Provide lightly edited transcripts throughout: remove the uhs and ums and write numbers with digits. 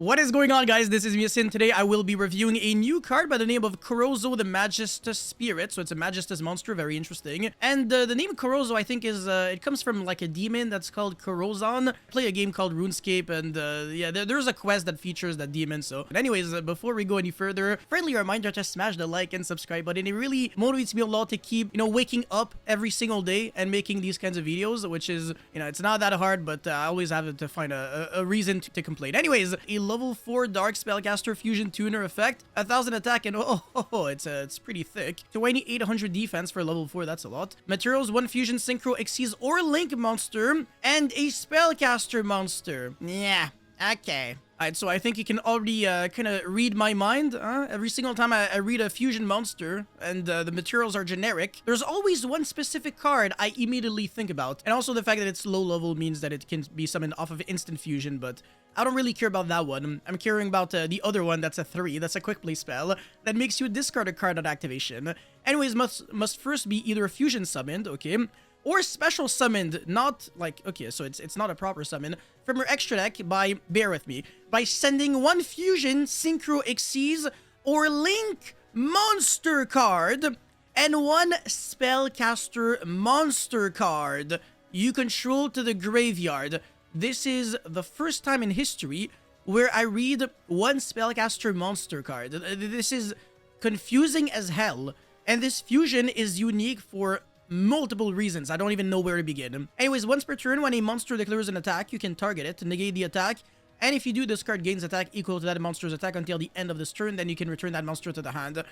What is going on, guys? This is Miasin. Today I will be reviewing a new card by the name of Korozo the Magistus Spirit. So it's a Magistus monster, very interesting. And the name Korozo, I think, is it comes from like a demon that's called Korozon. I play a game called RuneScape, and yeah, there's a quest that features that demon. So, but anyways, before we go any further, friendly reminder to smash the like and subscribe button. It really motivates me a lot to keep, waking up every single day and making these kinds of videos, which is, it's not that hard, but I always have to find a reason to complain. Anyways, a level 4 Dark Spellcaster Fusion Tuner effect, 1000 attack, and it's pretty thick. 2800 defense for level 4, that's a lot. Materials, 1 Fusion Synchro Xyz or Link monster, and a Spellcaster monster. Yeah, okay. Alright, so I think you can already kind of read my mind. Every single time I read a fusion monster and the materials are generic, there's always one specific card I immediately think about. And also the fact that it's low level means that it can be summoned off of instant fusion, but I don't really care about that one. I'm caring about the other one that's a 3. That's a quick play spell that makes you discard a card on activation. Anyways, must first be either fusion summoned, okay, or special summoned, not like, okay, so it's not a proper summon, from your extra deck by, bear with me, by sending 1 Fusion Synchro Xyz or Link monster card and 1 Spellcaster monster card you control to the graveyard. This is the first time in history where I read 1 Spellcaster monster card. This is confusing as hell, and this fusion is unique for multiple reasons. I don't even know where to begin. Anyways, once per turn, when a monster declares an attack, you can target it to negate the attack, and if you do, this card gains attack equal to that monster's attack until the end of this turn, then you can return that monster to the hand.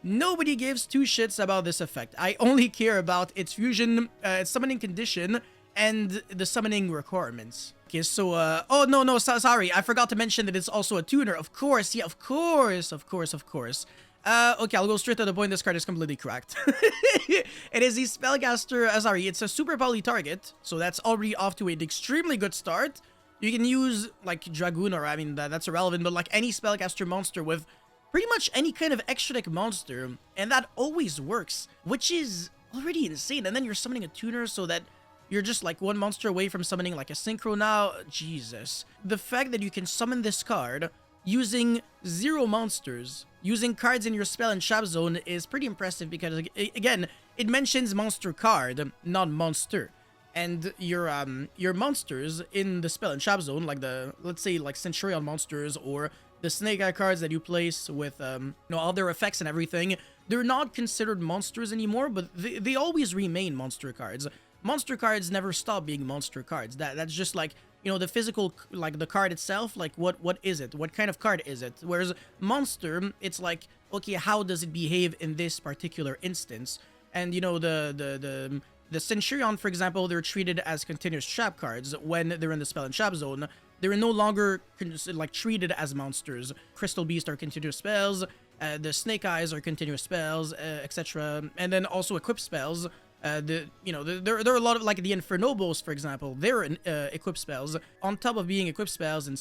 Nobody gives 2 shits about this effect. I only care about its fusion, its summoning condition, and the summoning requirements. Okay, so, oh, no, sorry, I forgot to mention that it's also a tuner. Of course, yeah, of course. Okay, I'll go straight to the point. This card is completely cracked. It is a Spellcaster, it's a super poly target, so that's already off to an extremely good start. You can use, like, Dragoon, or, I mean, that's irrelevant, but, like, any Spellcaster monster with pretty much any kind of extra deck monster, and that always works, which is already insane. And then you're summoning a tuner so that you're just, like, 1 monster away from summoning, like, a Synchro now. Jesus. The fact that you can summon this card using 0 monsters, using cards in your spell and trap zone, is pretty impressive because, again, it mentions monster card, not monster. And your monsters in the spell and trap zone, like let's say, like, Centurion monsters or the Snake Eye cards that you place with, all their effects and everything, they're not considered monsters anymore, but they always remain monster cards. Monster cards never stop being monster cards. That's just like, the physical, like the card itself, like what is it? What kind of card is it? Whereas monster, it's like, okay, how does it behave in this particular instance? And the Centurion, for example, they're treated as continuous trap cards when they're in the spell and trap zone. They're no longer like treated as monsters. Crystal Beast are continuous spells. The Snake Eyes are continuous spells, etc. And then also equip spells. There are a lot of, like, the Infernobos, for example. They're equip spells. On top of being equip spells and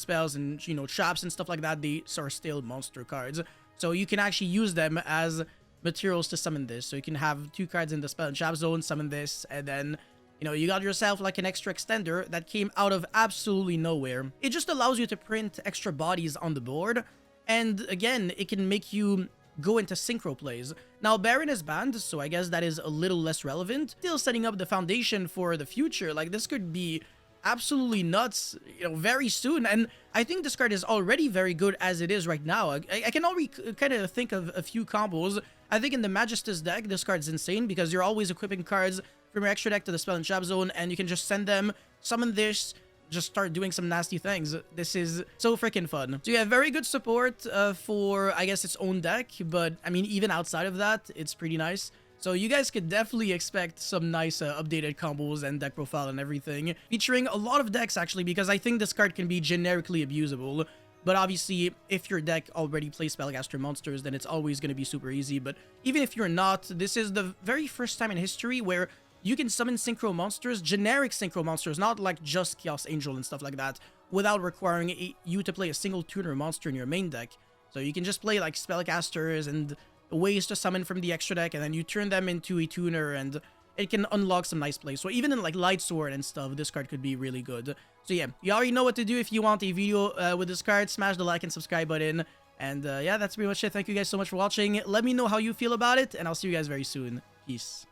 traps and stuff like that, they are still monster cards. So you can actually use them as materials to summon this. So you can have 2 cards in the spell and trap zone, summon this, and then, you got yourself, like, an extra extender that came out of absolutely nowhere. It just allows you to print extra bodies on the board, and again, it can make you go into synchro plays. Now, Baron is banned, so I guess that is a little less relevant. Still setting up the foundation for the future. Like, this could be absolutely nuts, very soon. And I think this card is already very good as it is right now. I can already kind of think of a few combos. I think in the Magistus deck, this card's insane because you're always equipping cards from your extra deck to the spell and trap zone, and you can just send them, summon this, just start doing some nasty things. This is so freaking fun. So you have very good support for, I guess, its own deck, but I mean, even outside of that, it's pretty nice. So you guys could definitely expect some nice updated combos and deck profile and everything, featuring a lot of decks actually, because I think this card can be generically abusable. But obviously, if your deck already plays Spellcaster monsters, then it's always going to be super easy. But even if you're not, this is the very first time in history where you can summon synchro monsters, generic synchro monsters, not like just Chaos Angel and stuff like that, without requiring you to play a single tuner monster in your main deck. So you can just play, like, spellcasters and ways to summon from the extra deck, and then you turn them into a tuner, and it can unlock some nice plays. So even in like Light Sword and stuff, this card could be really good. So yeah, you already know what to do if you want a video with this card. Smash the like and subscribe button. And yeah, that's pretty much it. Thank you guys so much for watching. Let me know how you feel about it, and I'll see you guys very soon. Peace.